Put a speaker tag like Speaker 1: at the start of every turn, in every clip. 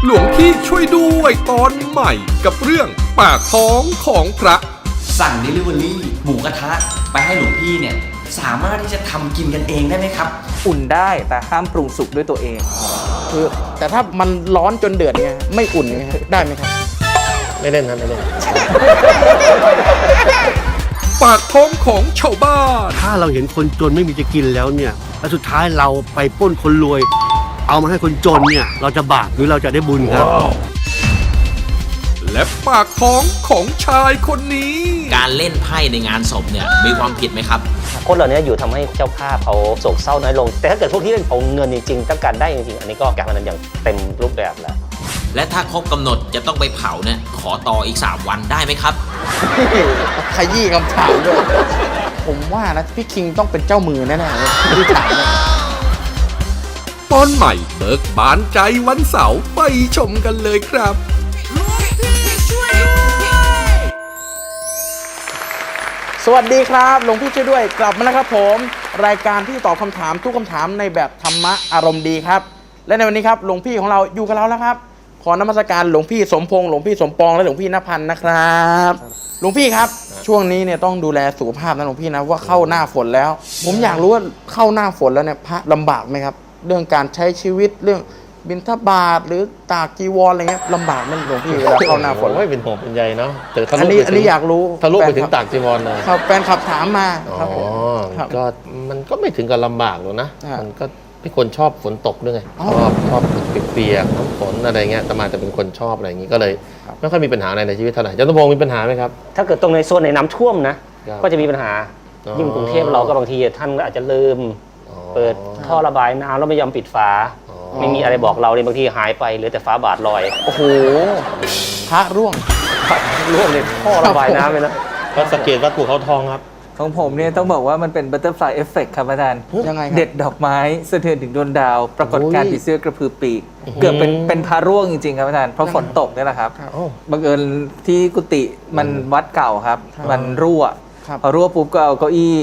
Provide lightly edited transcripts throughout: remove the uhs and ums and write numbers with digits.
Speaker 1: หลวงพี่ช่วยด้วยตอนใหม่กับเรื่องปากท้องของพระ
Speaker 2: สั่ง Delivery หมูกระทะไปให้หลวงพี่เนี่ยสามารถที่จะทำกินกันเองได้ไหมครับ
Speaker 3: อุ่นได้แต่ห้ามปรุงสุกด้วยตัวเอง
Speaker 4: คือแต่ถ้ามันร้อนจนเดือดไงไม่อุ่นไงได้ไหมครับ
Speaker 5: ไม่เล่นครับไม่เล่น
Speaker 1: ปากท้องของชาวบ้าน
Speaker 5: ถ้าเราเห็นคนจนไม่มีจะกินแล้วเนี่ยแล้วสุดท้ายเราไปปล้นคนรวย เอามาให้คนจนเนี่ยเราจะบาปหรือเราจะได้บุญครับ
Speaker 1: และปากท้องของชายคนนี้
Speaker 6: การเล่นไพ่ในงานศพเนี่ยมีความผิดไหมครับ
Speaker 7: คนเหล่านี้อยู่ทำให้เจ้าภาพเขาโศกเศร้าน้อยลง แต่ถ้าเกิดพวกที่เล่นเอาเงินจริงๆต้องการได้จริงๆอันนี้ก็การพนันอย่างเต็มรูปแบบแล้ว
Speaker 6: และถ้าครบกำหนดจะต้องไปเผาเนี่ยขอต่ออีก3 วันได้ไหมครับ
Speaker 4: ขยี้คำถามด้วยผมว่านะพี่คิงต้องเป็นเจ้ามือแน่ๆเลยที่ถามเนี่ย
Speaker 1: ตอนใหม่เบิกบานใจวันเสาร์ไปชมกันเลยครับ
Speaker 4: สวัสดีครับหลวงพี่ช่วยด้วยกลับมาแล้วครับผมรายการที่ตอบคำถามทุกคำถามในแบบธรรมะอารมณ์ดีครับและในวันนี้ครับหลวงพี่ของเราอยู่กับเราแล้วครับขอนมัสการหลวงพี่สมพงษ์หลวงพี่สมปองและหลวงพี่ณพันธ์นะครับหลวงพี่ครับช่วงนี้เนี่ยต้องดูแลสุขภาพนะหลวงพี่นะว่าเข้าหน้าฝนแล้ว ผมอยากรู้ว่าเข้าหน้าฝนแล้วเนี่ยพระลำบากไหมครับเรื่องการใช้ชีวิตเรื่องบิณฑบาตหรือตากจีวรอะไรเงี้ยลำบากไหมหลวงพี่เวลาเข้าหน้าฝน
Speaker 5: ไม่เป็นห่วงเป็นใยเนาะแต่ทะ
Speaker 4: อัน
Speaker 5: ลุ
Speaker 4: นี้
Speaker 5: ไป
Speaker 4: อันนี้อยากรู้
Speaker 5: ทะลุไปถึงตากจีวรเลย
Speaker 4: ครับแฟนขับถามมาครับผม ครับ
Speaker 5: ก็มันก็ไม่ถึงกับลำบากหรอกนะ
Speaker 4: ครับ
Speaker 5: มันก็เป็นคนชอบฝนตกด้วยไง
Speaker 4: อ๋อ
Speaker 5: ชอบเปียกๆน้ำฝนอะไรเงี้ยแต่มาจะเป็นคนชอบอะไรอย่างงี้ก็เลยไม่ค่อยมีปัญหาอะไรในชีวิตเท่าไหร่เจ้าตุ้มพงมีปัญหาไหมครับ
Speaker 7: ถ้าเกิดตรงในโซนในน้ำท่วมนะ
Speaker 5: ครับ
Speaker 7: ก็จะมีปัญหา
Speaker 5: อ๋อ
Speaker 7: ยิ่งกรุงเทพเราก็บางทีท่านก็อาจจะลืม
Speaker 5: อ๋อ
Speaker 7: เปิดท่อระบายน้ำแล้วไม่ยอมปิดฝา
Speaker 5: อ๋อ
Speaker 7: ไม่มีอะไรบอกเราเลยบางทีหายไปเหลือแต่ฟ้าบาทลอย
Speaker 4: โอ้โหพระร่วง
Speaker 7: ร่วงในท่อระบายน้ำเลยนะ
Speaker 5: ก็สังเกตว่าภูเขาทองครับ
Speaker 3: ของผมเนี่ยต้องบอกว่ามันเป็น Butterfly Effect ครับอาจารย์
Speaker 4: ยังไงครับ
Speaker 3: เด็ดดอกไม้สะเทือนถึงดวงดาว ปรากฏการณ์
Speaker 5: โอ้ย
Speaker 3: ผีเสื้อกระพือปีก เกือบเป็นพาร่วงจริงๆครับอาจารย์เพราะฝนตกนี่แหละครับ
Speaker 4: ครับ
Speaker 3: บังเอิญที่กุฏิมันวัดเก่าครับ มันรั่ว
Speaker 4: ครับ
Speaker 3: พอรั่วปุ๊บก็เอาเก้าอี้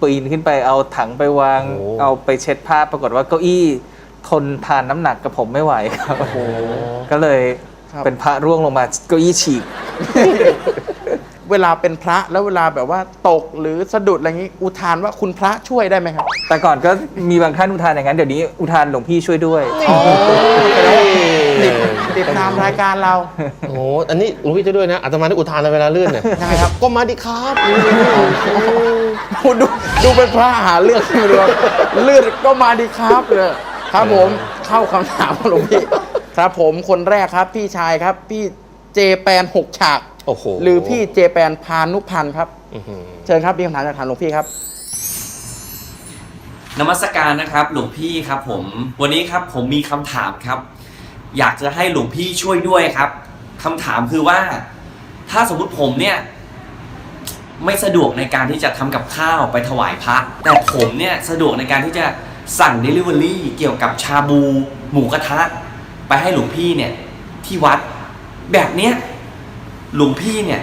Speaker 3: ปีนขึ้นไปเอาถังไปวาง
Speaker 5: โอ้
Speaker 3: เอาไปเช็ดผ้าปรากฏว่าเก้าอี้ทนทานน้ำหนักกับผมไม่ไหวครับก็เลย
Speaker 4: ครับ
Speaker 3: เป็นพระร่วงลงมาเก้าอี้ฉีก
Speaker 4: เวลาเป็นพระแล้วเวลาแบบว่าตกหรือสะดุดอะไรอย่างนี้อุทานว่าคุณพระช่วยได้ไหมครับ
Speaker 3: แต่ก่อนก็มีบางท่านอุทานอย่างนั้นเดี๋ยวนี้อุทานหลวงพี่ช่วยด้วย
Speaker 4: ติดตามรายการเรา
Speaker 5: โอ้โหอันนี้หลวงพี่ช่วยด้วยนะอาตมาได้อุทานเลยเวลาลื่นเนี่ย
Speaker 4: ยังไงครับ
Speaker 5: ก็มาดิครับ
Speaker 4: ดูเป็นพระหาเรื่องไม่รู้เลือดก็มาดีครับเลยครับผมเข้าคำถามของหลวงพี่ครับผมคนแรกครับพี่ชายครับพี่เจแปน6 ฉาก
Speaker 5: โอ้โห
Speaker 4: หรือพี่เจแปนพานุพันธ์ครับ
Speaker 5: อื้อหือ
Speaker 4: เชิญครับมีคำถามจากทางหลวงพี่ครับ
Speaker 2: นมัสการนะครับหลวงพี่ครับผมวันนี้ครับผมมีคำถามครับ อยากจะให้หลวงพี่ช่วยด้วยครับคำถามคือว่าถ้าสมมุติผมเนี่ยไม่สะดวกในการที่จะทำกับข้าวไปถวายพระแต่ผมเนี่ยสะดวกในการที่จะสั่ง Delivery เกี่ยวกับชาบูหมูกระทะไปให้หลวงพี่เนี่ยที่วัดแบบเนี้ยหลวงพี่เนี่ย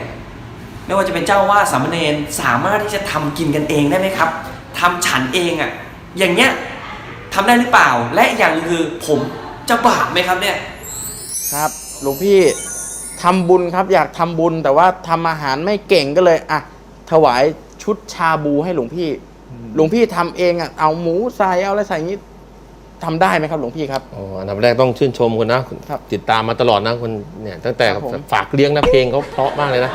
Speaker 2: ไม่ว่าจะเป็นเจ้าว่าสามเณรสามารถที่จะทำกินกันเองได้ไหมครับทำฉันเองอะอย่างเงี้ยทำได้หรือเปล่าและอีกอย่างหนึงคือผมจะบาปไหมครับเนี่ย
Speaker 4: ครับหลวงพี่ทำบุญครับอยากทำบุญแต่ว่าทำอาหารไม่เก่งก็เลยอ่ะถวายชุดชาบูให้หลวงพี่หลวงพี่ทำเองอ่ะเอาหมูใส่เอาอะไรใส่อย่างนี้ทำได้ไหมครับหลวงพี่ครับ
Speaker 5: อ๋ออันดับแรกต้องชื่นชมคุณนะคุณ
Speaker 4: ครับ
Speaker 5: ติดตามมาตลอดนะคุณเนี่ยตั้งแต่
Speaker 4: ครับผม
Speaker 5: ฝากเลี้ยงนะเพลงเขาเพราะมากเลยนะ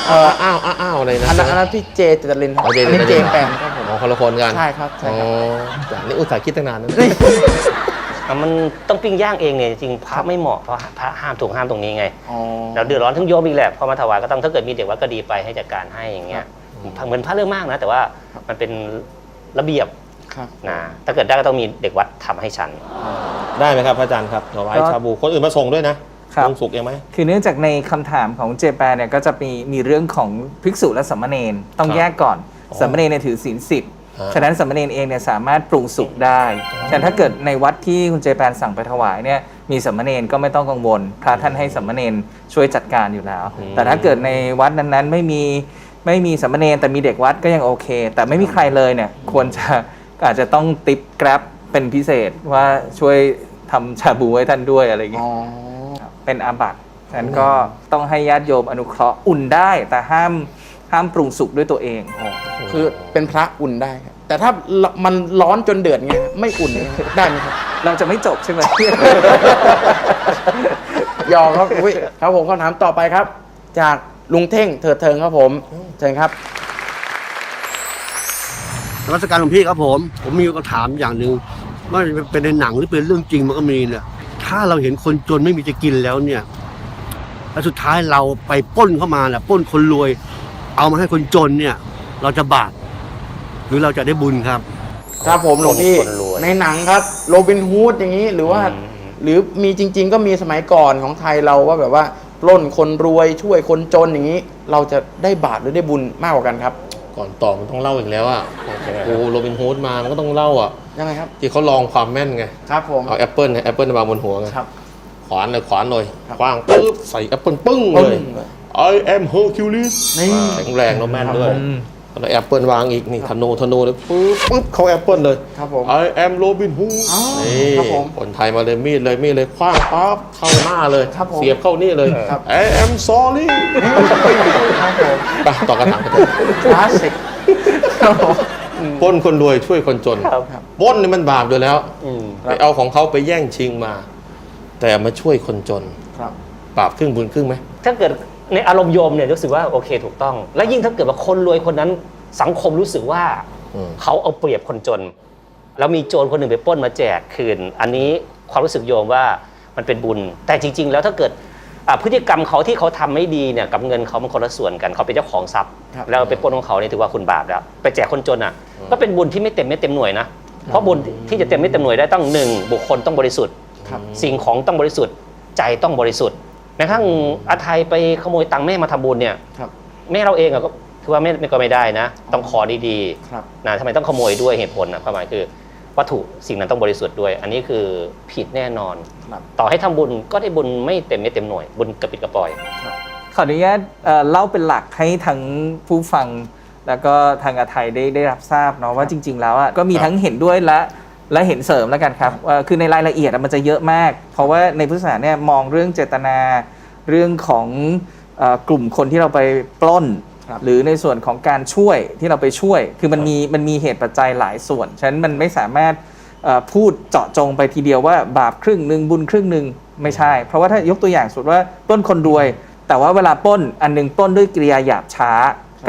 Speaker 5: อ้าวอ้าวอะไรนะ
Speaker 4: อันนั้นพี่เจเจตรินครับ
Speaker 5: อ๋อ
Speaker 4: อันนี้เจแปนครับผม
Speaker 5: อ๋อคนละคนกัน
Speaker 4: ใช่ครับใช่
Speaker 5: อ๋อ
Speaker 4: ครับ
Speaker 5: จากนี้อุตส่าห์คิดตั้งนานนะ
Speaker 7: มันต้องปิ้งย่างเองเนี่ยจริงพระไม่เหมาะเพราะพระห้ามถูกห้ามตรงนี้ไง
Speaker 4: อ๋อ
Speaker 7: เราเดือดร้อนทั้งโยมอีกแหละพอมาถวายก็ต้องถ้าเกิดมีเด็กวัดก็ดีไปให้จัดการให้อย่างเงี้ยเหมือนพระเรื่องมากนะแต่ว่ามันเป็นระเบียบ
Speaker 4: ครับ
Speaker 7: นะถ้าเกิดได้ก็ต้องมีเด็กวัดทำให้ฉัน
Speaker 5: ได้ไหมครับพระอาจารย์ครับถวาย
Speaker 3: ก็
Speaker 5: ชาบูคนอื่นมาส่งด้วยนะครับ ลงสุกเองไหม
Speaker 3: คือเนื่องจากในคำถามของเจแปนเนี่ยก็จะมีเรื่องของภิกษุและสามเณรต้อง
Speaker 5: ครับ
Speaker 3: แยกก่อน
Speaker 5: อ๋อ
Speaker 3: สามเณรเนี่ยถือศีล
Speaker 5: อ่า
Speaker 3: 10ฉะนั้นสามเณรเองเนี่ยสามารถปรุงสุกได้ฉะนั้นถ้าเกิดในวัดที่คุณเจแปนสั่งไปถวายเนี่ยมีสามเณรก็ไม่ต้องกังวลพระท่านให้สามเณรช่วยจัดการอยู่แล้ว แต่ถ้าเกิดในวัดนั้นๆไม่มีสามเณรแต่มีเด็กวัดก็ยังโอเค แต่ไม่มีใครเลยเนี่ยควรจะอาจจะต้องติปแกร็บเป็นพิเศษว่าช่วยทำชาบูให้ท่านด้วยอะไรอย่างเงี้
Speaker 4: อ๋
Speaker 3: ย
Speaker 4: อ
Speaker 3: เป็นอาบัติฉะนั้นก็ต้องให้ญาติโยมอนุเคราะห์อุ่นได้แต่ห้ามปรุงสุกด้วยตัวเอง
Speaker 4: คือเป็นพระอุ่นได้ครับแต่ถ้ามันร้อนจนเดือดไงไม่อุ่นเนี่ยได้ไหมครับ
Speaker 3: เราจะไม่จบใช่ไหม
Speaker 4: ยอมครับอุ๊ยครับผมคำถามต่อไปครับ จากลุงเท่งเถิดเทิงครับผมเชิญครับ
Speaker 5: นมัสการหลวงพี่ครับผมมีคำถามอย่างหนึ่งว่าเป็นในหนังหรือเป็นเรื่องจริงมันก็มีเนี่ยถ้าเราเห็นคนจนไม่มีจะกินแล้วเนี่ยแล้วสุดท้ายเราไปปล้นเข้ามาแหละปล้นคนรวย เอามาให้คนจนเนี่ย เราจะบาปหรือเราจะได้บุญครับ
Speaker 4: ครับผมหลวงพี่
Speaker 7: คนรวย
Speaker 4: ในหนังครับโรบินฮูดอย่างนี้หรือว่า หรือมีจริง ๆ ก็มีสมัยก่อนของไทยเราว่าแบบว่าปล้นคนรวยช่วยคนจนอย่างนี้ เราจะได้บาปหรือได้บุญมากกว่ากันครับ
Speaker 8: ก่อนต่อมันต้องเล่าอีกแล้วอ่ะโอ้โรบินฮูดมามันก็ต้องเล่าอ่ะ
Speaker 4: ยังไงครับ
Speaker 8: ที่เขาลองความแม่นไง
Speaker 4: ครับผม
Speaker 8: เอาแอปเปิลแอปเปิลวางบนหัวไง
Speaker 4: ครับ
Speaker 8: ขวานเลยขวานเลย
Speaker 4: ครับ
Speaker 8: คว้างปึ๊บใส่แอปเปิลปึ้ง
Speaker 4: ปึ้
Speaker 8: เลย
Speaker 4: งเลย
Speaker 8: I am Hercules
Speaker 4: นี่
Speaker 8: แข็งแรงแล้วแม่นด้วย
Speaker 3: อืม
Speaker 8: แล้วแอปเปิลวางอีกนี่ธนูเลยปึ๊บเข้าแอปเปิลเลย
Speaker 4: ครับผม
Speaker 8: I am Robin Hood
Speaker 4: อ๋อ
Speaker 8: นี่
Speaker 4: ครับผม
Speaker 8: คนไทยมาเลยมีดเลยคว้างปั๊บเข้าหน้าเลย
Speaker 4: ครับผม
Speaker 8: เสียบเข้านี่เลย
Speaker 4: ครับ
Speaker 8: I am sorry
Speaker 4: ครับผม
Speaker 8: ไปต่อกระถางกัน
Speaker 4: คลาสสิกครับผม
Speaker 8: ปล้นคนรวยช่วยคนจน
Speaker 7: ครับ
Speaker 8: ปล้นนี่มันบาปอยู่แล้ว
Speaker 7: อืม
Speaker 8: ไปเอาของเขาไปแย่งชิงมา แต่มาช่วยคนจน
Speaker 4: ครับ
Speaker 8: บาปครึ่งบุญครึ่งไหม
Speaker 7: ถ้าเกิดในอารมณ์โยมเนี่ยรู้สึกว่าโอเคถูกต้อง และยิ่งถ้าเกิดว่าคนรวยคนนั้นสังคมรู้สึกว่า
Speaker 8: อืม
Speaker 7: เขาเอาเปรียบคนจน แล้วมีโจรคนหนึ่งไปปล้นมาแจกคืน อันนี้ความรู้สึกโยมว่ามันเป็นบุญ แต่จริง ๆ แล้วถ้าเกิดพฤติกรรมเขาที่เขาทำไม่ดีเนี่ยกับเงินเขามันคนละส่วนกันเขาเป็นเจ้าของทรัพย์
Speaker 4: ครับ
Speaker 7: แล้วไปปล้นของเขาเนี่ยถือว่าคุณบาปแล้วไปแจกคนจนอ่ะก็เป็นบุญที่ไม่เต็มหน่วยนะเพราะบุญที่จะเต็มหน่วยได้ต้องหนึ่งบุคคลต้องบริสุทธิ์
Speaker 4: ครับ
Speaker 7: สิ่งของต้องบริสุทธิ์ใจต้องบริสุทธิ์แม้กระทั่งอาไทยไปขโมยตังค์แม่มาทำบุญเนี่ย
Speaker 4: ครับ
Speaker 7: แม่เราเองอะก็ถือว่าไม่ก็ไม่ได้นะ ต้องขอดี
Speaker 4: ครับ
Speaker 7: ๆนะทำไมต้องขโมยด้วยเหตุผลนะความหมายคือวัตถุสิ่งนั้นต้องบริสุทธิ์ด้วย อันนี้คือผิดแน่นอน
Speaker 4: ครับ
Speaker 7: ต่อให้ทำบุญก็ได้บุญไม่เต็มหน่วย บุญกระปิดกระปอย
Speaker 3: ขออนุญาตเล่าเป็นหลักให้ทั้งผู้ฟังแล้วก็ทางอาไทยได้รับทราบเนาะว่าจริง ๆ แล้วก็มีทั้งเห็นด้วยและเห็นเสริมแล้วกันครับคือในรายละเอียดมันจะเยอะมาก เพราะว่าในพุทธศาสนาเนี่ยมองเรื่องเจตนาเรื่องของกลุ่มคนที่เราไปปล้น
Speaker 4: ครับ
Speaker 3: หรือในส่วนของการช่วยที่เราไปช่วย คือมันมีเหตุปัจจัยหลายส่วนฉะนั้นมันไม่สามารถพูดเจาะจงไปทีเดียวว่าบาปครึ่งหนึ่งบุญครึ่งหนึ่งไม่ใช่ เพราะว่าถ้ายกตัวอย่างสมมติว่าปล้นคนรวย แต่ว่าเวลาปล้นอันหนึงปล้นด้วยกิริยาหยาบช้า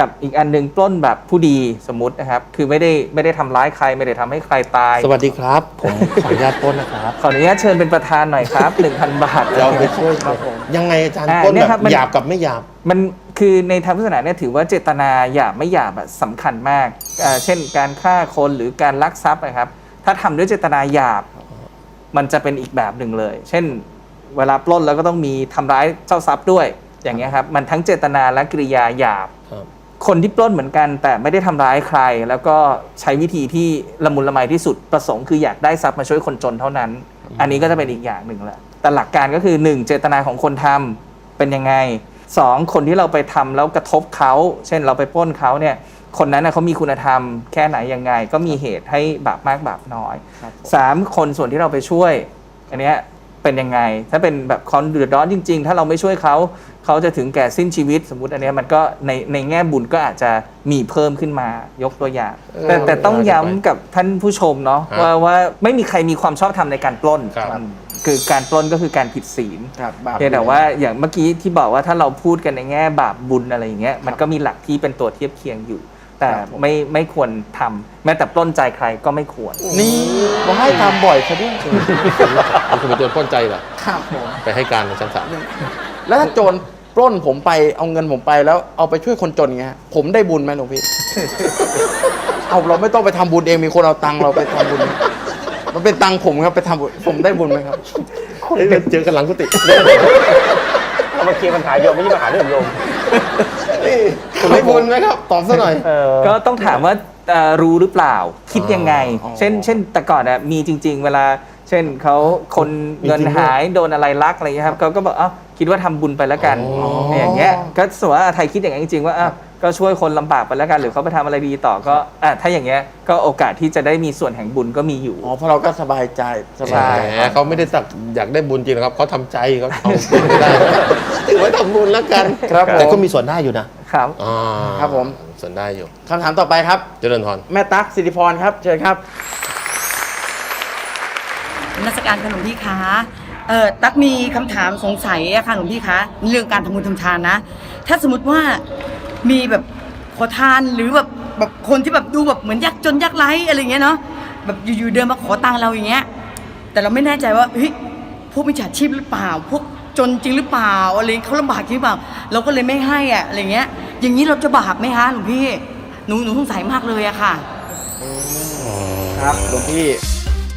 Speaker 3: กับอีกอันหนึงปล้นแบบผู้ดีสมมุตินะครับคือไม่ได้ทำร้ายใครไม่ได้ทำให้ใครตาย
Speaker 8: สวัสดีครับ ผมขออนุญาตปล้นนะครับ
Speaker 3: ขออนุญาตเชิญเป็นประธานหน่อยครับ 1,000 บาท
Speaker 8: จะเอาไปช่วยครับยังไงอาจารย์ปล้น
Speaker 3: เนี่
Speaker 8: แบ
Speaker 3: ยครับ
Speaker 8: บ
Speaker 3: มัน
Speaker 8: หยาบกับไม่หยาบ
Speaker 3: มันคือในทางพุทธศาสนาเนี่ยถือว่าเจตนาหยาบไม่หยาบสำคัญมากเช่นการฆ่าคนหรือการลักทรัพย์นะครับถ้าทำด้วยเจตนาหยาบมันจะเป็นอีกแบบหนึ่งเลย เช่นเวลาปล้นแล้วก็ต้องมีทำร้ายเจ้าทรัพย์ด้วยอย่างเงี้ยครับมันทั้งเจตนาและกิริยาหยาบ
Speaker 8: ครับ
Speaker 3: คนที่ปล้นเหมือนกันแต่ไม่ได้ทำร้ายใคร แล้วก็ใช้วิธีที่ละมุนละไมที่สุดประสงค์คืออยากได้ทรัพย์มาช่วยคนจนเท่านั้น อันนี้ก็จะเป็นอีกอย่างหนึ่งแหละแต่หลักการก็คือ 1. เจตนาของคนทำเป็นยังไง 2. คนที่เราไปทำแล้วกระทบเขาเช่นเราไปปล้นเขาเนี่ยคนนั้นเขามีคุณธรรมแค่ไหนยังไง ก็มีเหตุให้บาปมากบาปน้อย
Speaker 4: ครับ
Speaker 3: 3. คนส่วนที่เราไปช่วยอันเนี้ยเป็นยังไงถ้าเป็นแบบคนเดือดร้อนจริง ๆ ถ้าเราไม่ช่วยเขาจะถึงแก่สิ้นชีวิตสมมุติอันเนี้ยมันก็ในแง่บุญก็อาจจะมีเพิ่มขึ้นมายกตัวอย่าง แต่ต้องย้ำกับท่านผู้ชมเนาะ
Speaker 8: ฮะ
Speaker 3: ว่าไม่มีใครมีความชอบธรรมในการปล้น
Speaker 8: ครับ
Speaker 3: คือการปล้นก็คือการผิดศีล
Speaker 4: ครับบาป
Speaker 3: เพียงแต่ว่าอย่างเมื่อกี้ที่บอกว่าถ้าเราพูดกันในแง่บาปบุญอะไรอย่างเงี้ยมันก็มีหลักที่เป็นตัวเทียบเคียงอยู่ แต่
Speaker 4: ครับผม
Speaker 3: ไม่ควรทำแม้แต่ปล้นใจใครก็ไม่ควร
Speaker 4: นี่มาให้ทำบ่อยซะด้วย
Speaker 8: มันคือเป็นตัวปล้นใจเหรอ
Speaker 4: ครับผม
Speaker 8: ไปให้การในชั้นศาล
Speaker 4: แล้วถ้าโจรปล้นผมไปเอาเงินผมไปแล้วเอาไปช่วยคนจนเงี้ยผมได้บุญไหมหลวงพี่ เอาเราไม่ต้องไปทำบุญเองมีคนเอาตังค์เราไปทำบุญ มันเป็นตังค์ผมครับไปทำบุญผมได้บุญไหมครับ
Speaker 8: เฮ้ยเจอกันหลังกุฏิ
Speaker 7: เอามาเคลียร์ปัญหาโยมไม่ใช่ปัญหาเรื่องโยม
Speaker 8: คุณได้บุญไหมครับ ตอบซะหน่อย
Speaker 3: ก็ต้องถามว่ารู้หรือเปล่าคิดยังไง
Speaker 4: อ๋อ
Speaker 3: เช่นแต่ก่อนมีจริง ๆ เวลา เช่นเขาคนเงินหายโดนอะไรลักอะไรเงี้ยครับเขาก็บอก คิดว่าทำบุญไปแล้วกัน
Speaker 8: อ๋อ
Speaker 3: อย่างเงี้ยก็สมมติว่าไทยคิดอย่างนั้นจริงๆว่าก็ช่วยคนลำบากไปแล้วกันหรือเขาไปทำอะไรดีต่อก็ถ้าอย่างเงี้ยก็โอกาสที่จะได้มีส่วนแห่งบุญก็มีอยู่
Speaker 4: อ๋อเพราะเราก็สบายใจสบาย
Speaker 8: แหมเขาไม่ได้สักอยากได้บุญจริงนะครับเขาทำใจเขาทำไม่ได้ถือว่าทำบุญแล้วกัน
Speaker 4: ครับผม
Speaker 8: แต่ก็มีส่วนได้อยู่นะครับ อ่า
Speaker 4: ครับผม
Speaker 8: ส่วนได้อยู่
Speaker 4: คำถามต่อไปครับ
Speaker 8: เจริญพร
Speaker 4: แม่ตั๊กสิริพรครับเชิญครับ
Speaker 9: นมัสการค่ะหลวงพี่คะตั๊กมีคำถามสงสัยอะค่ะหลวงพี่คะเรื่องการทำบุญทำทานนะ ถ้าสมมติว่ามีแบบขอทานหรือแบบคนที่แบบดูแบบเหมือนยากจนยากไร้อะไรเงี้ยเนาะแบบอยู่ๆเดินมาขอตังค์เราอย่างเงี้ยแต่เราไม่แน่ใจว่าเฮ้ยพวกมิจฉาชีพหรือเปล่าพวกจนจริงหรือเปล่าอะไรเขาลำบากจริงหรือเปล่าเราก็เลยไม่ให้อะอะไรเงี้ยอย่างนี้เราจะบาปไหมคะหลวงพี่หนูสงสัยมากเลยอะค่ะ
Speaker 4: ครับหลวงพี่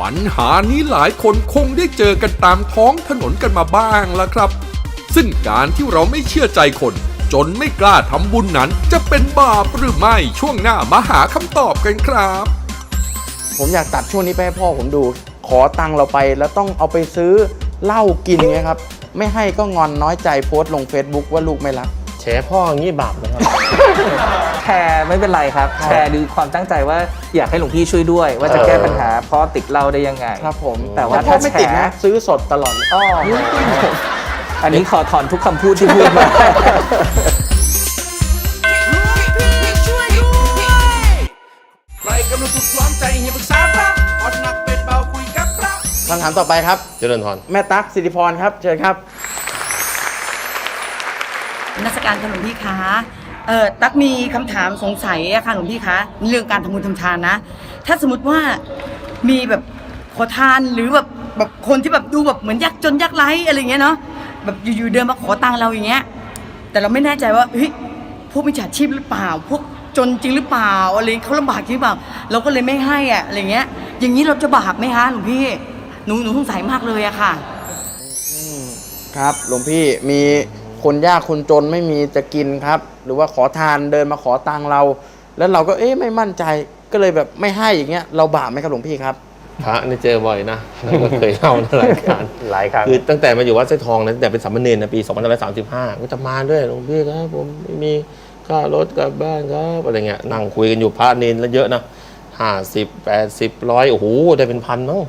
Speaker 1: ปัญหานี้หลายคนคงได้เจอกันตามท้องถนนกันมาบ้างแล้วครับ ซึ่งการที่เราไม่เชื่อใจคนจนไม่กล้าทำบุญนั้นจะเป็นบาปหรือไม่ช่วงหน้ามาหาคำตอบกันครับ
Speaker 4: ผมอยากตัดช่วงนี้ไปให้พ่อผมดู ขอตังค์เราไปแล้วต้องเอาไปซื้อเหล้ากินไงครับ ไม่ให้ก็งอนน้อยใจโพสต์ลง Facebook ว่าลูกไม่รัก
Speaker 8: แฉพ่ออย่างนี้บาปนะครับ
Speaker 3: แชร์ไม่เป็นไรครับ แชร์ดูความตั้งใจว่าอยากให้หลวงพี่ช่วยด้วย ว่าจะแก้ปัญหาพ่อติดเหล้าได้ยังไง
Speaker 4: ครับผม
Speaker 3: แต่ว่า
Speaker 4: พ่อ
Speaker 3: ถ้า
Speaker 4: ไม่
Speaker 3: แช
Speaker 4: ติดนะ
Speaker 3: ร์
Speaker 4: ซื้อสดตลอดเลย
Speaker 3: อ้ออันนี้ขอถอนทุกคำพูดที่พูดมา
Speaker 1: ใครกำลังถูกล้อมใจให้ปรึกษาพระอ่อนหนักเป็นเบาคุยกับพระ
Speaker 4: คำถามต่อไปครับ
Speaker 8: เจริญพร
Speaker 4: แม่ตั๊กสิริพรครับเชิญครับ
Speaker 9: นมัสการค่ะหลวงพี่คะตั๊กมีคำถามสงสัยอะค่ะหลวงพี่คะเรื่องการทำบุญทำทานนะ ถ้าสมมติว่ามีแบบขอทานหรือแบบคนที่แบบดูแบบเหมือนยากจนยากไร้อะไรเงี้ยเนาะแบบอยู่ๆเดินมาขอตังค์เราอย่างเงี้ยแต่เราไม่แน่ใจว่าเฮ้ยพวกมิจฉาชีพหรือเปล่าพวกจนจริงหรือเปล่าอะไรเขาลำบากจริงหรือเปล่าเราก็เลยไม่ให้อะอะไรเงี้ยอย่างนี้เราจะบาปไหมคะหลวงพี่หนูสงสัยมากเลยอะค่ะ
Speaker 4: ครับหลวงพี่มีคนยากคนจนไม่มีจะกินครับ หรือว่าขอทานเดินมาขอตังค์เรา แล้วเราก็ไม่มั่นใจก็เลยแบบไม่ให้อย่างเงี้ยเราบาปไหมครับหลวงพี่ครับ
Speaker 8: พระนี่เจอบ่อยนะแล้วก็เคยเล่าในรายการ
Speaker 7: หลายครั้ง
Speaker 8: คือตั้งแต่มาอยู่วัดสร้อยทองนะตั้งแต่เป็นสามเณรนะปี2535ก็จะมาด้วยหลวงพี่ครับผมไม่มีค่ารถกลับบ้านครับอะไรเงี้ยนั่งคุยกันอยู่พระเนรแล้วเยอะนะ50 80 100โอ้โหได้เป็นพันมั้ง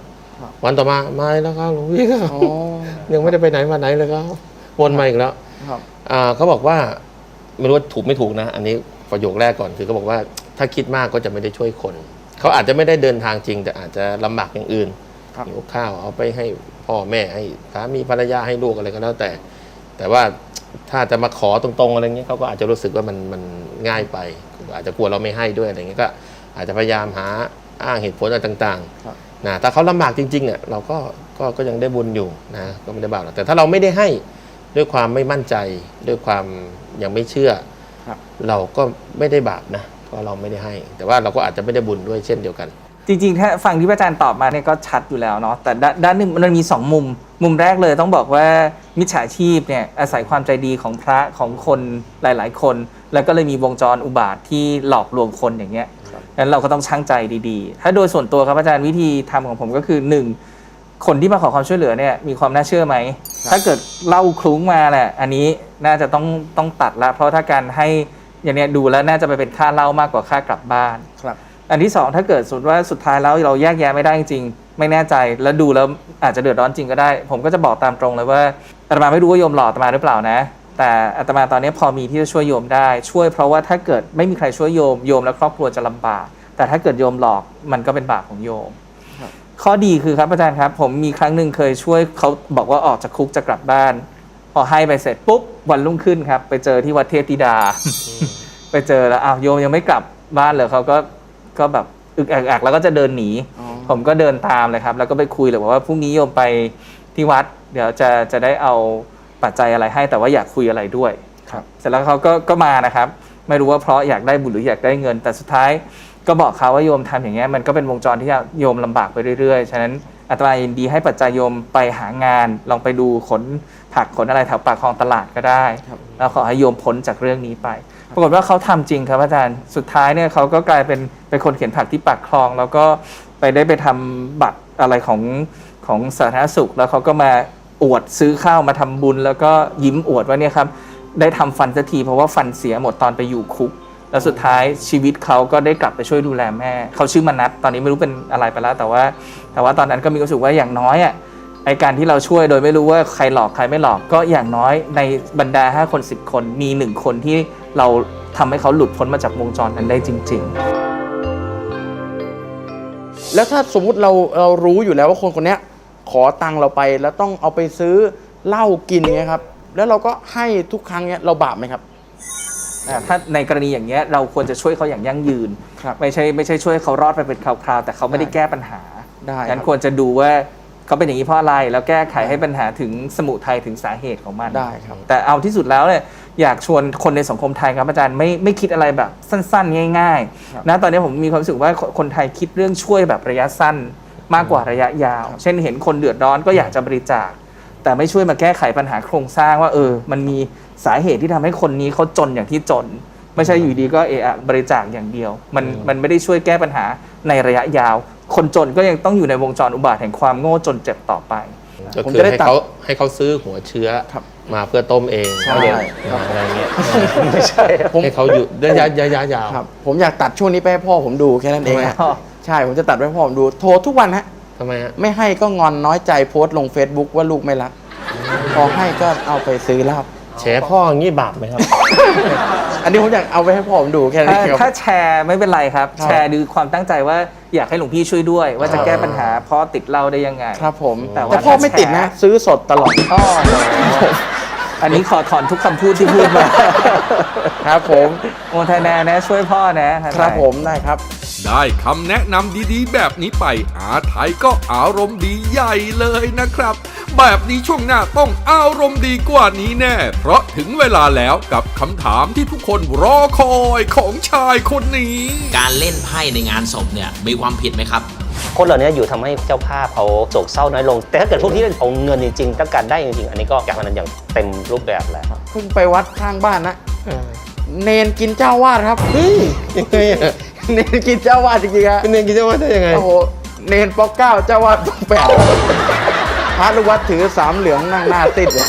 Speaker 8: วันต่อมาแล้วครับหลวงพี่ครับยังไม่ได้ไปไหนมาไหนเลยครับวนมาอีกแล้ว
Speaker 4: ครับ
Speaker 8: เขาบอกว่าไม่รู้ว่าถูกไม่ถูกนะ อันนี้ประโยคแรกก่อนคือเขาบอกว่าถ้าคิดมากก็จะไม่ได้ช่วยคนเขาอาจจะไม่ได้เดินทางจริง แต่อาจจะลำบากอย่างอื่น
Speaker 4: ครับ
Speaker 8: หิวข้าวเอาไปให้พ่อแม่ให้สามีภรรยาให้ลูกอะไรก็แล้วแต่ว่าถ้าจะมาขอตรงๆอะไรเงี้ยเขาก็อาจจะรู้สึกว่ามันง่ายไปอาจจะกลัวเราไม่ให้ด้วยอะไรเงี้ยก็อาจจะพยายามหาอ้างเหตุผลอะไรต่างๆนะถ้าเขาลำบากจริงๆเนี่ยเราก็ยังได้บุญอยู่นะก็ไม่ได้บาปหรอกแต่ถ้าเราไม่ได้ให้ด้วยความไม่มั่นใจด้วยความยังไม่เชื่อ
Speaker 4: ครับ
Speaker 8: เราก็ไม่ได้บาปนะเพราะเราไม่ได้ให้ แต่ว่าเราก็อาจจะไม่ได้บุญด้วยเช่นเดียวกัน
Speaker 3: จริงๆ ถ้าฟังที่พระอาจารย์ตอบมาเนี่ยก็ชัดอยู่แล้วเนาะแต่ด้านหนึงมันมี2มุมแรกเลยต้องบอกว่ามิจฉาชีพเนี่ยอาศัยความใจดีของพระของคนหลายๆคน แล้วก็เลยมีวงจรอุบาทที่หลอกลวงคนอย่างเงี้ยงั้นเราก็ต้องชั่งใจดีๆถ้าโดยส่วนตัวครับอาจารย์วิธีทำของผมก็คือ1คนที่มาขอความช่วยเหลือเนี่ยมีความน่าเชื่อไหมถ้าเกิดเล่าคลุ้งมาแหละอันนี้น่าจะต้องตัดละเพราะถ้าการให้อย่างเนี้ยดูแล้วน่าจะไปเป็นค่าเหล้ามากกว่าค่ากลับบ้าน
Speaker 4: ครับ
Speaker 3: อันที่2ถ้าเกิดสมมติว่าสุดท้ายแล้วเราแยกแยะไม่ได้จริงๆไม่แน่ใจแล้วดูแล้วอาจจะเดือดร้อนจริงก็ได้ ผมก็จะบอกตามตรงเลยว่าอาตมาไม่รู้ว่าโยมหลอกอาตมาหรือเปล่านะแต่อาตมาตอนนี้พอมีที่จะช่วยโยมได้ช่วยเพราะว่าถ้าเกิดไม่มีใครช่วยโยมและครอบครัวจะลำบากแต่ถ้าเกิดโยมหลอกมันก็เป็นบาปของโยมข้อดีคือครับอาจารย์ครับผมมีครั้งหนึ่งเคยช่วยเขาบอกว่าออกจากคุกจะกลับบ้านพอให้ไปเสร็จปุ๊บวันรุ่งขึ้นครับไปเจอที่วัดเทพธิดา ไปเจอแล้วอ้าวโยมยังไม่กลับบ้านเลยเขาก็แบบอึกอักแล้วก็จะเดินหนีผมก็เดินตามเลยครับแล้วก็ไปคุยเลยบอกว่าพรุ่งนี้โยมไปที่วัดเดี๋ยวจะได้เอาปัจจัยอะไรให้แต่ว่าอยากคุยอะไรด้วยเสร็จแล้วเขาก็มานะครับไม่รู้ว่าเพราะอยากได้บุญหรืออยากได้เงินแต่สุดท้ายก็บอกเขาว่าโยมทำอย่างเงี้ยมันก็เป็นวงจรที่โยมลำบากไปเรื่อยๆฉะนั้นอาตมายินดีให้ปัจจัยโยมไปหางานลองไปดูขนผักขนอะไรแถวปากคลองตลาดก็ได้แล้วขอให้โยมพ้นจากเรื่องนี้ไปปรากฏว่าเขาทำจริงครับอาจารย์สุดท้ายเนี่ยเขาก็กลายเป็นคนเขียนผักที่ปากคลองแล้วก็ไปทำบัตรอะไรของสาธารณสุขแล้วเขาก็มา อวดซื้อข้าวมาทำบุญแล้วก็ยิ้มอวดว่าเนี่ยครับได้ทำฟันสักทีเพราะว่าฟันเสียหมดตอนไปอยู่คุกแล้วสุดท้ายชีวิตเขาก็ได้กลับไปช่วยดูแลแม่เขาชื่อมนัสตอนนี้ไม่รู้เป็นอะไรไปแล้วแต่ว่าตอนนั้นก็มีความรู้สึกว่าอย่างน้อยอ่ะไอการที่เราช่วยโดยไม่รู้ว่าใครหลอกใครไม่หลอกก็อย่างน้อยในบรรดา5 คน 10 คนมี1 คนที่เราทำให้เขาหลุดพ้นมาจากวงจรนั้นได้จริง
Speaker 4: แล้วถ้าสมมุติเรารู้อยู่แล้วว่าคนคนเนี้ยขอตังค์เราไปแล้วต้องเอาไปซื้อเหล้ากินเงี้ยครับแล้วเราก็ให้ทุกครั้งเนี้ยเราบาปไหมครับ
Speaker 3: ถ้าในกรณีอย่างเงี้ยเราควรจะช่วยเขาอย่างยั่งยืน
Speaker 4: ครับ
Speaker 3: ไม่ใช่ช่วยเขารอดไปเป็นคราวๆแต่เขาไม่ได้แก้ปัญหา
Speaker 4: ได้
Speaker 3: งั้น
Speaker 4: ครับ
Speaker 3: ควรจะดูว่าเขาเป็นอย่างนี้เพราะอะไรแล้วแก้ไขให้ปัญหาถึงสมุทัยถึงสาเหตุของมัน
Speaker 4: ได้ครับ
Speaker 3: แต่เอาที่สุดแล้วเนี่ยอยากชวนคนในสังคมไทยครับอาจารย์ไม่คิดอะไรแบบสั้นๆง่ายๆนะตอนนี้ผมมีความรู้สึกว่าคนไทยคิดเรื่องช่วยแบบระยะสั้นมากกว่าระยะยาว เช่นเห็นคนเดือดร้อนก็อยากจะบริจาคแต่ไม่ช่วยมาแก้ไขปัญหาโครงสร้างว่ามันมีสาเหตุที่ทำให้คนนี้เขาจนอย่างที่จน ไม่ใช่อยู่ดีก็บริจาคอย่างเดียวมันไม่ได้ช่วยแก้ปัญหาในระยะยาว คนจนก็ยังต้องอยู่ในวงจรอุบาทแห่งความโง่จนเจ็บต่อไป
Speaker 8: ก็
Speaker 4: ผม
Speaker 8: คือ
Speaker 4: จะได้
Speaker 8: ให้เขาซื้อหัวเชื้อ
Speaker 4: ครับ
Speaker 8: มาเพื่อต้มเอง
Speaker 4: ใช่
Speaker 8: อะไรเงี้ย
Speaker 7: ไม่ใช่
Speaker 8: ให้เขาอยู่ระยะยาว
Speaker 4: ครับผมอยากตัดช่วงนี้ไปให้พ่อผมดูแค่นั้นเองฮะ
Speaker 3: อ๋อ
Speaker 4: ใช่ผมจะตัดไปให้พ่อผมดูโทรทุกวันฮะ
Speaker 8: ทำไมฮะ
Speaker 4: ไม่ให้ก็งอนน้อยใจโพสต์ลง Facebook ว่าลูกไม่รักพอให้ก็เอาไปซื้อเหล้า
Speaker 8: แฉพ่ออย่างนี้บาปไหมครับ
Speaker 4: อันนี้ผมอยากเอาไปให้พ่อผมดูแค่นั้นเองครับ
Speaker 3: ถ้าแชร์ไม่เป็นไรครับ
Speaker 4: ครับ
Speaker 3: แชร์ดูความตั้งใจว่าอยากให้หลวงพี่ช่วยด้วย ว่าจะแก้ปัญหาพ่อติดเหล้าได้ยังไง
Speaker 4: ครับผม
Speaker 3: แต่ว่า
Speaker 4: แต่พ่อไม่ติดนะ ซื้อสดตลอด
Speaker 3: อ๋ออันนี้ขอถอนทุกคำพูดที่พูดมา
Speaker 4: ครับผม
Speaker 3: โมทนานะช่วยพ่อนะครับ
Speaker 4: ผมได้ครับ
Speaker 1: ได้คำแนะนำดีๆ แบบนี้ไปอาไทยก็อารมณ์ดีใหญ่เลยนะครับ แบบนี้ช่วงหน้าต้องอารมณ์ดีกว่านี้แน่ เพราะถึงเวลาแล้วกับคำถามที่ทุกคนรอคอยของชายคนนี้
Speaker 6: การเล่นไพ่ในงานศพเนี่ยมีความผิดไหมครับ
Speaker 7: คนเหล่านี้อยู่ทำให้เจ้าภาพเขาโศกเศร้าน้อยลง แต่ถ้าเกิดพวกที่เอาเงินจริงๆต้องการได้จริงๆอันนี้ก็การพนันอย่างเต็มรูปแบบแล้ว
Speaker 4: เพิ่งไปวัดข้างบ้านนะเนนกินเจ้าวาดครับ
Speaker 8: ยังไงอะ
Speaker 4: เนนกินเจ้าวาดจริงๆครับ
Speaker 8: เป็นเองกินจะว่าได้ยังไง
Speaker 4: โอ้โหเนนปอกเก้าเจ้าวาดปอกแปดพระลูกวัดถือ3เหลืองนั่งหน้าติดเลย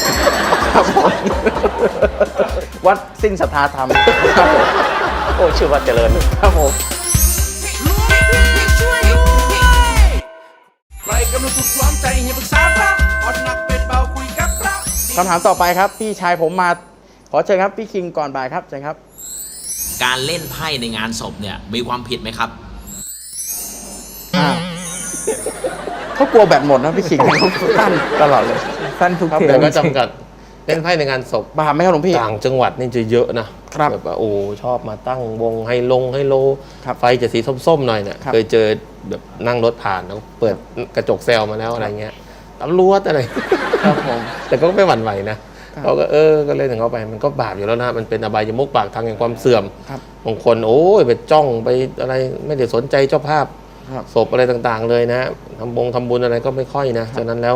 Speaker 4: ครับผมวัดสิ้นศรัทธาธรรมครับผม
Speaker 7: โอ้ชื่อว่าเจริญ
Speaker 4: ครับผม คำถามต่อไปครับ พี่ชายผมมาขอเชิญครับพี่คิงก่อนบ่ายครับเชิญครับ
Speaker 6: การเล่นไพ่ในงานศพเนี่ยมีความผิดไหมครับ
Speaker 4: เขากลัวแบตหมดนะพี่คิงเขาตั้นตลอดเลย
Speaker 3: สั้นทุก
Speaker 4: ครับ
Speaker 3: เท
Speaker 8: แต่
Speaker 3: ป
Speaker 8: ก็จำกัดเล่นไพ่ในงานศพ
Speaker 4: บาปไหมครับหลวงพี่
Speaker 8: ต่างจังหวัดนี่จะเยอะนะครับ แบบว่าโอ้ชอบมาตั้งวงไฮโล
Speaker 4: ครับ
Speaker 8: ไฟจะสีส้มๆหน่อยเนี่ย
Speaker 4: ครับ
Speaker 8: เคยเจอแบบนั่งรถผ่านแล้วเปิดกระจกแซวมาแล้วอะไรเงี้ยตำรวจอะไร
Speaker 4: ครับผม
Speaker 8: แต่ก็ไม่หวั่นไหวนะเขาก็ก็เล่นของเขาไปมันก็บาปอยู่แล้วนะมันเป็นอบายมุกปากทางแห่งความเสื่อม
Speaker 4: ครับ
Speaker 8: บางคนโอ้ยไปจ้องไปอะไรไม่ได้สนใจเจ้าภาพ
Speaker 4: ครับ
Speaker 8: ศพอะไรต่างๆเลยนะทำบุญอะไรก็ไม่ค่อยนะฉะนั้นแล้ว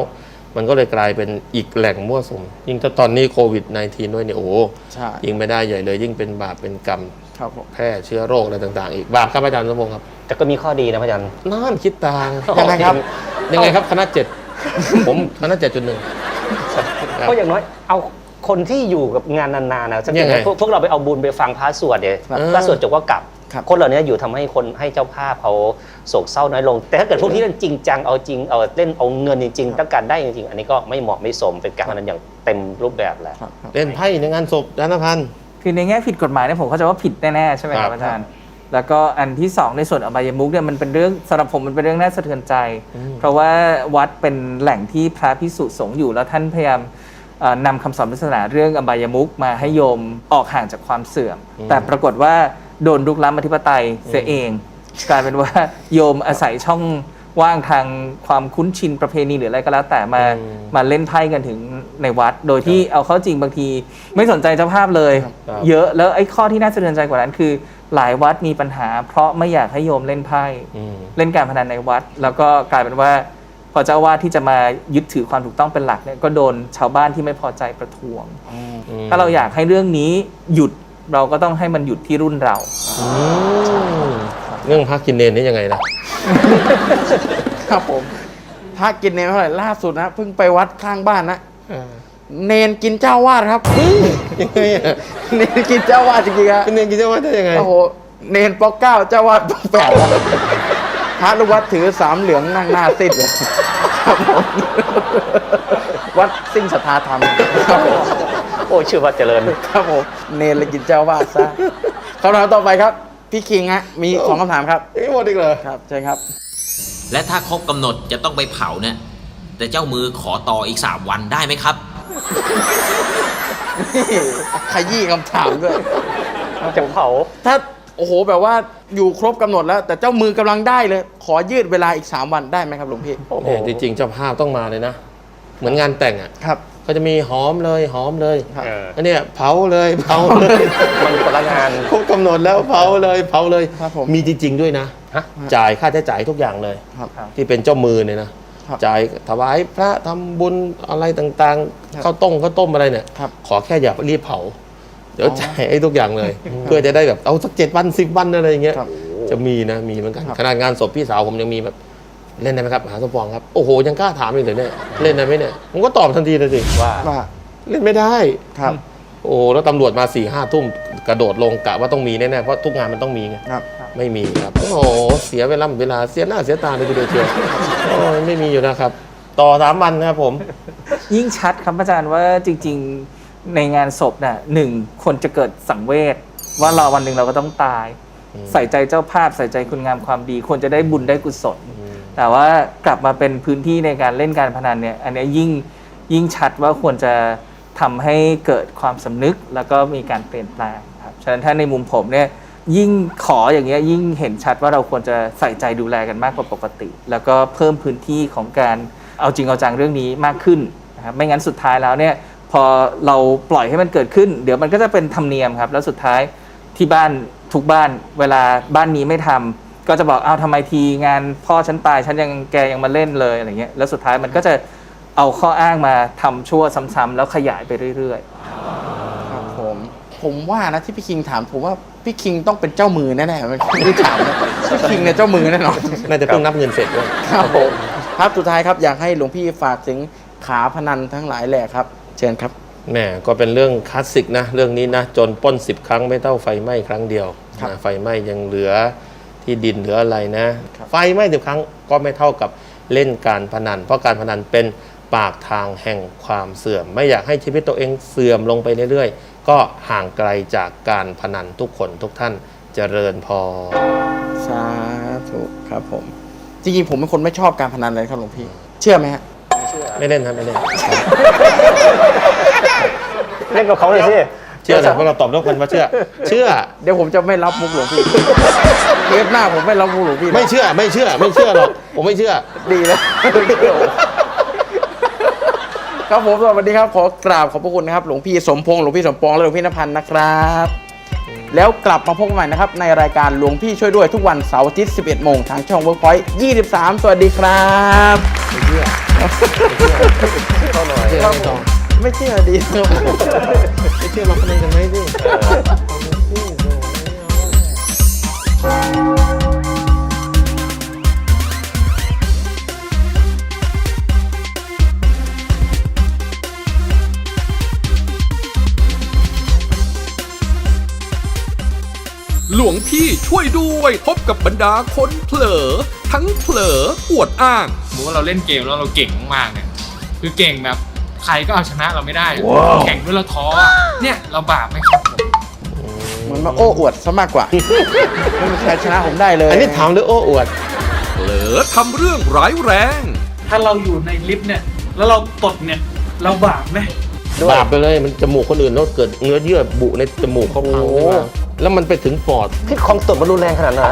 Speaker 8: มันก็เลยกลายเป็นอีกแหล่งมั่วสุมยิ่งถ้าตอนนี้โควิด -19 ด้วยเนี่ยโอ้
Speaker 4: ใช่
Speaker 8: ยิ่งไม่ได้ใหญ่เลย ยิ่งเป็นบาปเป็นกรรม
Speaker 4: ครับผม
Speaker 8: แพร่เชื้อโรคอะไรต่างๆ อีกบาปครับอาจารย์สมพงษ์ครับ
Speaker 7: แต่ก็มีข้อดีนะพระอาจารย์
Speaker 8: นั่นคิดต่าง
Speaker 4: ยังไงครับ
Speaker 8: ยังไงครับคณะ7 ผมคณะ 7.1
Speaker 7: เพราะอย่างน้อยเอาคนที่อยู่กับงานนานๆนะจะเป็
Speaker 8: ยั
Speaker 7: น
Speaker 8: งไง
Speaker 7: พวกเราไปเอาบุญไปฟังพระสวดเนี่ย
Speaker 8: ครับ
Speaker 7: พระสวดจบก็กลับ
Speaker 4: ครับ
Speaker 7: คนเหล่านี้อยู่ทำให้คนให้เจ้าภาพเขาโศกเศร้าน้อยลง แต่ถ้าเกิดพวกที่เล่นจริงจังเอาจริงเอาเล่นเอาเงินจริงๆต้องการได้จริงๆอันนี้ก็ไม่เหมาะไม่สมเป็นการพนันอย่างเต็มรูปแบบแล้ว
Speaker 4: ครับครับ
Speaker 8: เล่นไพ่ในงานศพอาจารย์พันธ์
Speaker 3: คือในแง่ผิดกฎหมายเนี่ยผมเข้าใจว่าผิดแน่ๆใช่ไหมค
Speaker 8: ครั
Speaker 3: รับบ อาจารย์แล้วก็อันที่สองในส่วนอบายมุกเนี่ยมันเป็นเรื่องสำหรับผมมันเป็นเรื่องน่าสะเทือนใจ เพราะว่าวัดเป็นแหล่งที่พระภิกษุสงฆ์อยู่แล้วท่านพยายามนำคำสอนศาสนาเรื่องอบายมุกมาให้โยมออกห่างจากความเสื่อม แต่ปรากฏว่าโดนรุกล้ำอธิปไตยเสียเอง กลายเป็นว่าโยมอาศัยช่องว่างทางความคุ้นชินประเพณีหรืออะไรก็แล้วแต่มาเล่นไพ่กันถึงในวัด โดยที่เอาเข้าจริงบางทีไม่สนใจเจ้าภาพเลย
Speaker 8: ครับ
Speaker 3: เยอะแล้วไอ้ข้อที่น่าสะเทือนใจกว่านั้นคือ หลายวัดมีปัญหา เพราะไม่อยากให้โยมเล่นไพ่ เล่นการพนันในวัด แล้วก็กลายเป็นว่าพอเจ้าอาวาสที่จะมายึดถือความถูกต้องเป็นหลักเนี่ยก็โดนชาวบ้านที่ไม่พอใจประท้วง ถ้าเราอยากให้เรื่องนี้หยุดเราก็ต้องให้มันหยุดที่รุ่นเรา
Speaker 8: เรื่องพระกินเนรนี่ยังไงนะ
Speaker 4: ครับผม พระกินเนนเท่าไหร่ล่าสุดนะเพิ่งไปวัดข้างบ้านนะเนนกินเจ้าวาดครับ
Speaker 8: ยังไงอะ
Speaker 4: เนนกินเจ้าวาดจริงๆครับ
Speaker 8: เป็นเนรกินเจ้าว่าได้ยังไง
Speaker 4: โอ้โหเนนป .9 เจ้าวาดป .8 ครับพระลูกวัดถือสามเหลืองนั่งหน้าซิดเลยครับผมวัดซิ่งศรัทธาธรรมครับผม
Speaker 7: โอ้ชื่อว่าเจริญ
Speaker 4: ครับผมเนรเลยกินเจ้าวาดซะคำถามต่อไปครับพี่คิงฮะมีสองคำถามครับ
Speaker 8: ไม่หมดอีกเหรอ
Speaker 4: ครับใช่ครับ
Speaker 6: และถ้าครบกำหนดจะต้องไปเผาเนี่ยแต่เจ้ามือขอต่ออีก 3 วันได้ไหมครับ
Speaker 4: ขยี้คำถามด้วย
Speaker 7: จะเผา
Speaker 4: ถ้าโอ้โหแบบว่าอยู่ครบกำหนดแล้ว แต่เจ้ามือกำลังได้เลย ขอยืดเวลาอีก 3 วันได้ไหมครับหลวงพี่
Speaker 7: โอ้โห
Speaker 8: เนี่ยจริงๆเจ้าภาพต้องมาเลยนะ เหมือนงานแต่งอ่ะ
Speaker 4: ครับ
Speaker 8: เขาจะมีหอมเลยหอมเลย
Speaker 4: ครับ
Speaker 8: อันเนี้ยเผาเลยเผาเลย
Speaker 7: มันคนละงาน
Speaker 8: ครบกำหนดแล้วเผาเลยเผาเลย
Speaker 4: ครับผม
Speaker 8: มีจริง ๆด้วยนะ
Speaker 7: ฮะ
Speaker 8: จ่ายค่าใช้จ่ายทุกอย่างเลย
Speaker 4: ครับ
Speaker 8: ที่เป็นเจ้ามือเนี่ยนะครับ จ่ายถวายพระทำบุญอะไรต่าง
Speaker 4: ครับ
Speaker 8: ๆข้าวต้มอะไรเนี่ย
Speaker 4: ครับ
Speaker 8: ขอแค่อย่ารีบเผา เดี๋ยวจ่ายให้ทุกอย่างเลย เพื่อจะได้แบบเอาสัก7 วัน 10 วันอะไรอย่างเงี้ย
Speaker 4: ครับ
Speaker 8: จะมีนะมีเหมือนกัน
Speaker 4: ครับ
Speaker 8: ขนาดงานศพพี่สาวผมยังมีแบบเล่นได้ไหมครับมหาสมปองครับโอ้โหยังกล้าถามอีกเลยเนี่ยเล่นได้ไหมเนี่ยผมก็ตอบทันทีเลยสิ
Speaker 7: ว่า
Speaker 4: ว่า
Speaker 8: เล่นไม่ได้
Speaker 4: ครับ
Speaker 8: โอ้แล้วตำรวจมา4-5 ทุ่มกระโดดลงกะว่าต้องมีแน่ๆเพราะทุกงานมันต้องมีไง
Speaker 4: ครับ
Speaker 8: ไม่มีครับโอ้โหเสียเวลาเสียหน้าเสียตาเลยทีเดียวเชียวโอ้ยไม่มีอยู่นะครับ ต่อ3 วันนะครับผม
Speaker 3: ยิ่งชัดครับอาจารย์ว่าจริงๆในงานศพน่ะหนึ่งคนจะเกิดสังเวชว่าเราวันหนึ่งเราก็ต้องตาย ใส่ใจเจ้าภาพใส่ใจคุณงามความดีควรจะได้บุญได้กุศล แต่ว่ากลับมาเป็นพื้นที่ในการเล่นการพนันเนี่ยอันเนี้ยยิ่งชัดว่าควรจะทำให้เกิดความสำนึกแล้วก็มีการเปลี่ยนแปลงครับฉะนั้นถ้าในมุมผมเนี่ยยิ่งขออย่างเงี้ยยิ่งเห็นชัดว่าเราควรจะใส่ใจดูแลกันมากกว่าปกติ แล้วก็เพิ่มพื้นที่ของการเอาจริงเอาจังเรื่องนี้มากขึ้นนะครับไม่งั้นสุดท้ายแล้วเนี่ยพอเราปล่อยให้มันเกิดขึ้น เดี๋ยวมันก็จะเป็นธรรมเนียมครับแล้วสุดท้ายที่บ้านทุกบ้านเวลาบ้านนี้ไม่ทำก็จะบอกอ้าวทำไมทีงานพ่อฉันตายฉันแกยังมาเล่นเลยอะไรเงี้ยแล้วสุดท้ายมันก็จะเอาข้ออ้างมาทำชั่วซ้ำๆแล้วขยายไปเรื่อยๆ
Speaker 4: ครับผมว่านะที่พี่คิงถามผมว่าพี่คิงต้องเป็นเจ้ามือแน่ๆมันไม่ถามนะพี่คิงเนี่ยเจ้ามือแน่นอน
Speaker 8: น่าจะเพิ่งนับเงินเสร็จด้วย
Speaker 4: ครับผมครับสุดท้ายครับอยากให้หลวงพี่ฝากถึงขาพนันทั้งหลายแหละครับเชิญครับ
Speaker 8: แหม่ก็เป็นเรื่องคลาสสิกนะเรื่องนี้นะจนปล้น10 ครั้งไม่เท่าไฟไหม้ครั้งเดียว
Speaker 4: ครับ
Speaker 8: นะไฟไหม้ยังเหลือที่ดินเหลืออะไรนะ ไฟไหม้10 ครั้งก็ไม่เท่ากับเล่นการพนัน เพราะการพนันเป็นปากทางแห่งความเสื่อม ไม่อยากให้ชีวิตตัวเองเสื่อมลงไปเรื่อยๆ ก็ห่างไกลจากการพนันทุกคนทุกท่านเจริญพร
Speaker 4: สาธุครับผมจริงๆผมเป็นคนไม่ชอบการพนันเลยครับหลวงพี่เชื่อไหมฮะ
Speaker 8: ไม่เล่นครับไม่เล่น
Speaker 7: เล่นกับเขาเลยสิ
Speaker 8: เชื่อเลยเพราะเราตอบทุกคนว่าเชื่อ เชื่อ
Speaker 4: เดี๋ยวผมจะไม่รับมุกหลวงพี่เทปหน้าผมไม่รับมุกหลวงพี่นะ
Speaker 8: ไม่เชื่อหรอกผมไม่เชื่อ
Speaker 4: ดีแล้วครับผมสวัสดีครับขอกราบขอบพระคุณนะครับหลวงพี่สมพงษ์หลวงพี่สมปองและหลวงพี่นภันธ์นะครับ แล้วกลับมาพบกันใหม่นะครับในรายการหลวงพี่ช่วยด้วยทุกวันเสาร์อาทิตย์ 11 โมงทางช่อง Workpoint 23 สวัสดีครับไม่เชื่อไม่เชื่อดีครับ
Speaker 8: ไม่เชื่อมาพนันกันไหมพี่
Speaker 1: หลวงพี่ช่วยด้วยพบกับบรรดาคนเผลอ ทั้งเผลออวดอ้าง
Speaker 10: สมมติว่าเราเล่นเกมแล้วเราเก่งมากๆเนี่ยคือเก่งแบบใครก็เอาชนะเราไม่ได้ แข่งด้วยเราท้อเนี่ยเราบาปไหมครับผม
Speaker 4: เหมือนมาโอ้อวดซะมากกว่า ไม่มีใครชนะผมได้เลย
Speaker 8: อันนี้ถามหรือโอ้อวด
Speaker 1: เผลอทำเรื่องร้ายแรง
Speaker 10: ถ้าเราอยู่ในลิฟต์เนี่ยแล้วเราตดเนี่ยเราบาปไหม
Speaker 8: บาปไปเลยมันจมูกคนอื่นแล้วเกิดเนื้อเยื่อบุในจมูกเขาพังขึ้นมาแล้วมันไปถึงปอด
Speaker 7: ที่ของตดมันรุนแรงขนาดนั้น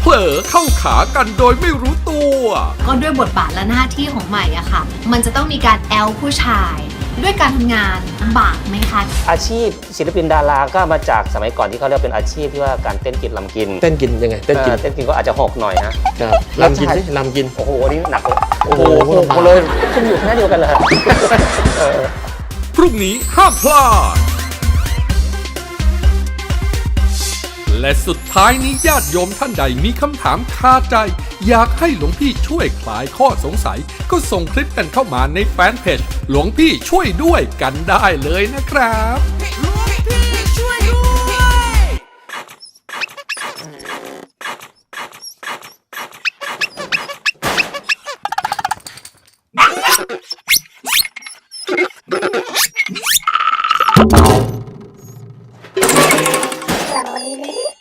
Speaker 1: เผลอเข้าขากันโดยไม่รู้ตัว
Speaker 11: ก็ด้วยบทบาทและหน้าที่ของใหม่อะค่ะ มันจะต้องมีการแอลผู้ชาย ด้วยการทำงานบากไหมคะ
Speaker 7: อาชีพศิลปินดาราก็มาจากสมัยก่อนที่เขาเรียกเป็นอาชีพที่ว่าการเต้นกินลำกิน
Speaker 8: เต้นกินยังไงเต้นกิน
Speaker 7: เต้นกินก็อาจจะหกหน่อยนะครับ
Speaker 8: ลำกินสิลำกิน
Speaker 7: โอ้โหอันนี้หนักเลย
Speaker 8: โอ้โห
Speaker 7: หกเลยคุณอยู่คณะเดียวกันเหรอฮะ
Speaker 1: พรุ่งนี้ห้ามพลาด และสุดท้ายนี้ญาติโยมท่านใดมีคำถามคาใจ อยากให้หลวงพี่ช่วยคลายข้อสงสัย ก็ส่งคลิปกันเข้ามาในแฟนเพจหลวงพี่ช่วยด้วยกันได้เลยนะครับ
Speaker 12: Sorry.